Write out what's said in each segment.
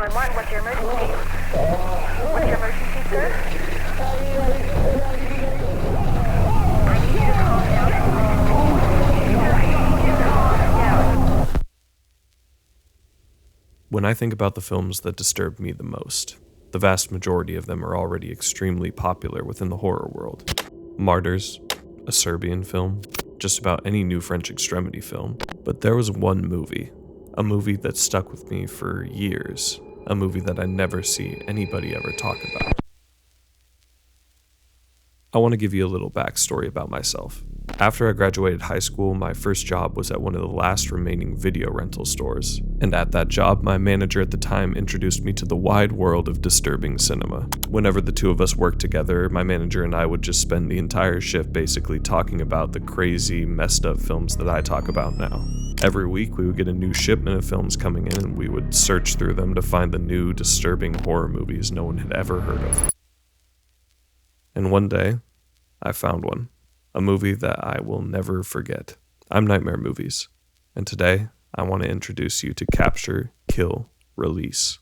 911, what's your emergency? What's your emergency, sir? I need you to calm down. I need you to calm down. When I think about the films that disturb me the most, the vast majority of them are already extremely popular within the horror world. Martyrs, a Serbian film, just about any new French extremity film. But there was one movie, a movie that stuck with me for years, a movie that I never see anybody ever talk about. I want to give you a little backstory about myself. After I graduated high school, my first job was at one of the last remaining video rental stores, and at that job, my manager at the time introduced me to the wide world of disturbing cinema. Whenever the two of us worked together, my manager and I would just spend the entire shift basically talking about the crazy, messed up films that I talk about now. Every week, we would get a new shipment of films coming in, and we would search through them to find the new, disturbing horror movies no one had ever heard of. And one day, I found one. A movie that I will never forget. I'm Nightmare Movies, and today I want to introduce you to Capture, Kill, Release.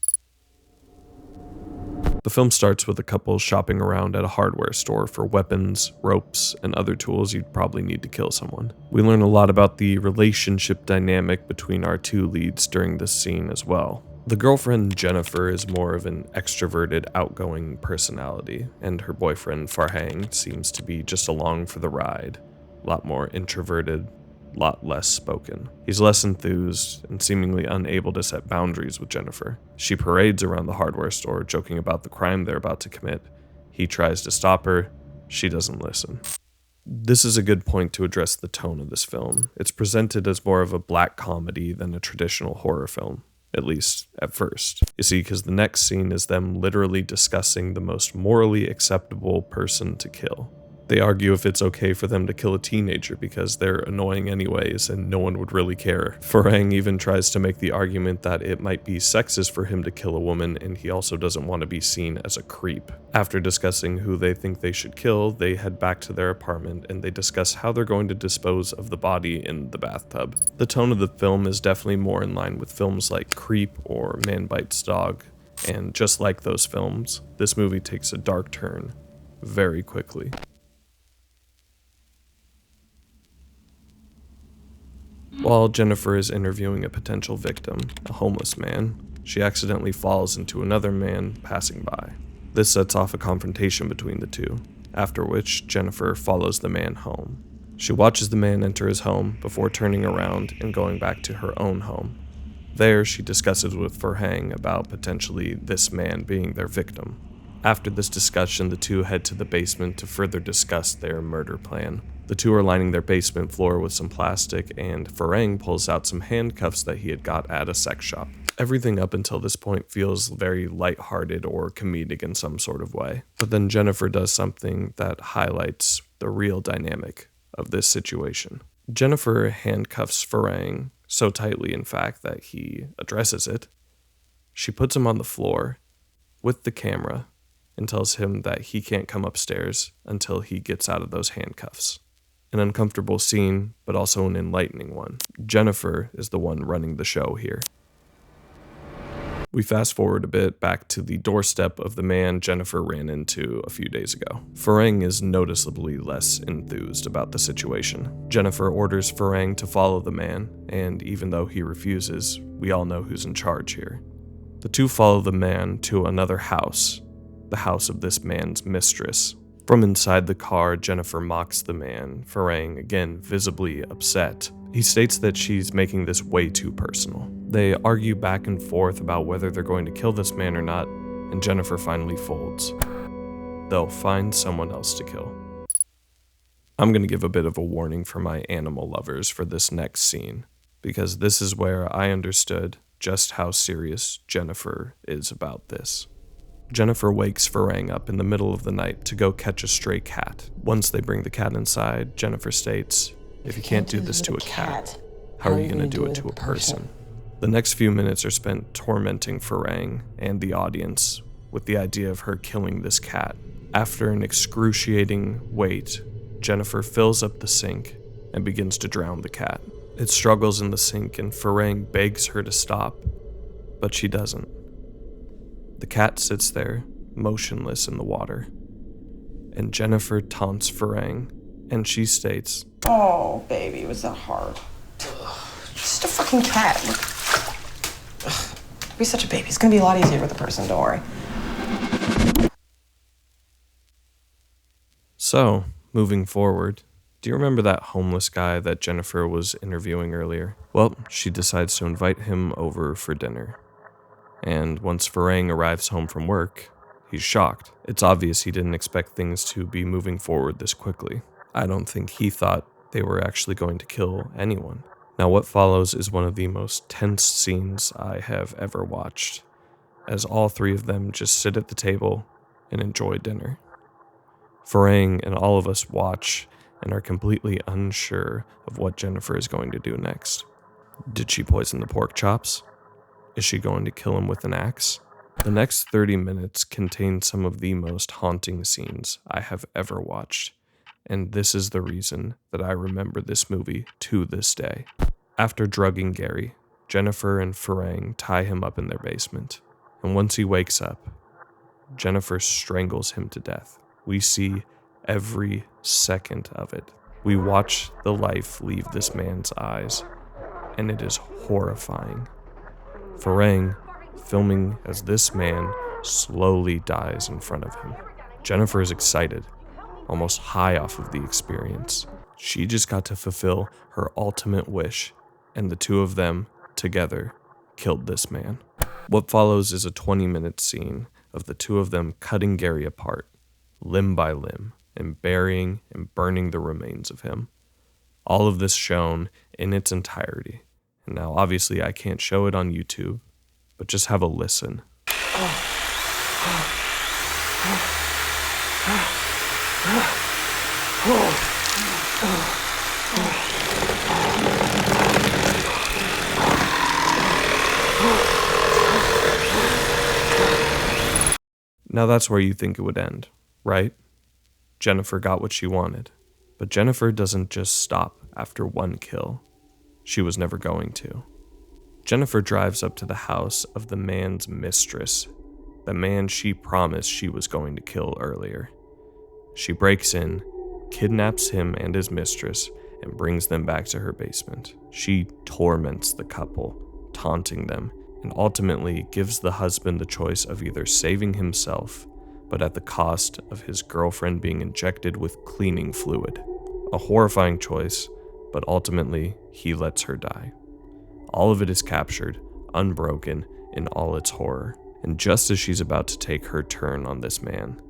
The film starts with a couple shopping around at a hardware store for weapons, ropes, and other tools you'd probably need to kill someone. We learn a lot about the relationship dynamic between our two leads during this scene as well. The girlfriend, Jennifer, is more of an extroverted, outgoing personality, and her boyfriend, Farhang, seems to be just along for the ride. A lot more introverted, a lot less spoken. He's less enthused and seemingly unable to set boundaries with Jennifer. She parades around the hardware store, joking about the crime they're about to commit. He tries to stop her. She doesn't listen. This is a good point to address the tone of this film. It's presented as more of a black comedy than a traditional horror film. At least, at first. You see, because the next scene is them literally discussing the most morally acceptable person to kill. They argue if it's okay for them to kill a teenager because they're annoying anyways and no one would really care. Farhang even tries to make the argument that it might be sexist for him to kill a woman, and he also doesn't want to be seen as a creep. After discussing who they think they should kill, they head back to their apartment and they discuss how they're going to dispose of the body in the bathtub. The tone of the film is definitely more in line with films like Creep or Man Bites Dog, and just like those films, this movie takes a dark turn very quickly. While Jennifer is interviewing a potential victim, a homeless man, she accidentally falls into another man passing by. This sets off a confrontation between the two, after which Jennifer follows the man home. She watches the man enter his home before turning around and going back to her own home. There, she discusses with Farhang about potentially this man being their victim. After this discussion, the two head to the basement to further discuss their murder plan. The two are lining their basement floor with some plastic, and Farhang pulls out some handcuffs that he had got at a sex shop. Everything up until this point feels very lighthearted or comedic in some sort of way. But then Jennifer does something that highlights the real dynamic of this situation. Jennifer handcuffs Farhang so tightly, in fact, that he addresses it. She puts him on the floor with the camera and tells him that he can't come upstairs until he gets out of those handcuffs. An uncomfortable scene, but also an enlightening one. Jennifer is the one running the show here. We fast forward a bit back to the doorstep of the man Jennifer ran into a few days ago. Farhang is noticeably less enthused about the situation. Jennifer orders Farhang to follow the man, and even though he refuses, we all know who's in charge here. The two follow the man to another house, the house of this man's mistress. From inside the car, Jennifer mocks the man, Farhang again visibly upset. He states that she's making this way too personal. They argue back and forth about whether they're going to kill this man or not, and Jennifer finally folds. They'll find someone else to kill. I'm going to give a bit of a warning for my animal lovers for this next scene, because this is where I understood just how serious Jennifer is about this. Jennifer wakes Farhang up in the middle of the night to go catch a stray cat. Once they bring the cat inside, Jennifer states, "If you can't do this to a cat, how are you going to do it to a person?" The next few minutes are spent tormenting Farhang and the audience with the idea of her killing this cat. After an excruciating wait, Jennifer fills up the sink and begins to drown the cat. It struggles in the sink and Farhang begs her to stop, but she doesn't. The cat sits there, motionless in the water, and Jennifer taunts Farang, and she states, "Oh, baby, was that hard? Just a fucking cat. Ugh. Be such a baby. It's gonna be a lot easier with a person, don't worry." So, moving forward, do you remember that homeless guy that Jennifer was interviewing earlier? Well, she decides to invite him over for dinner. And once Farang arrives home from work, he's shocked. It's obvious he didn't expect things to be moving forward this quickly. I don't think he thought they were actually going to kill anyone. Now, what follows is one of the most tense scenes I have ever watched, as all three of them just sit at the table and enjoy dinner. Farang and all of us watch and are completely unsure of what Jennifer is going to do next. Did she poison the pork chops? Is she going to kill him with an axe? The next 30 minutes contain some of the most haunting scenes I have ever watched, and this is the reason that I remember this movie to this day. After drugging Gary, Jennifer and Farang tie him up in their basement, and once he wakes up, Jennifer strangles him to death. We see every second of it. We watch the life leave this man's eyes, and it is horrifying. Farang filming as this man slowly dies in front of him. Jennifer is excited, almost high off of the experience. She just got to fulfill her ultimate wish, and the two of them, together, killed this man. What follows is a 20-minute scene of the two of them cutting Gary apart, limb by limb, and burying and burning the remains of him. All of this shown in its entirety. And now, obviously, I can't show it on YouTube, but just have a listen. Now that's where you think it would end, right? Jennifer got what she wanted. But Jennifer doesn't just stop after one kill. She was never going to. Jennifer drives up to the house of the man's mistress, the man she promised she was going to kill earlier. She breaks in, kidnaps him and his mistress, and brings them back to her basement. She torments the couple, taunting them, and ultimately gives the husband the choice of either saving himself, but at the cost of his girlfriend being injected with cleaning fluid. A horrifying choice, but ultimately he lets her die. All of it is captured, unbroken, in all its horror. And just as she's about to take her turn on this man,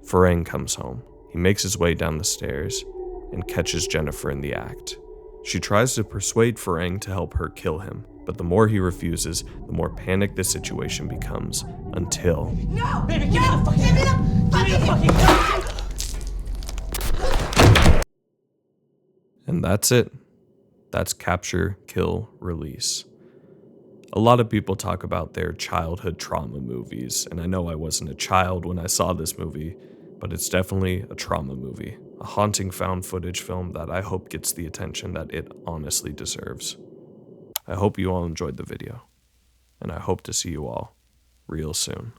Farang comes home. He makes his way down the stairs and catches Jennifer in the act. She tries to persuade Farang to help her kill him, but the more he refuses, the more panicked the situation becomes, until... No! Baby, give me the fucking... Give me the fucking gun! And that's it. That's capture, kill, release. A lot of people talk about their childhood trauma movies, and I know I wasn't a child when I saw this movie, but it's definitely a trauma movie. A haunting found footage film that I hope gets the attention that it honestly deserves. I hope you all enjoyed the video, and I hope to see you all real soon.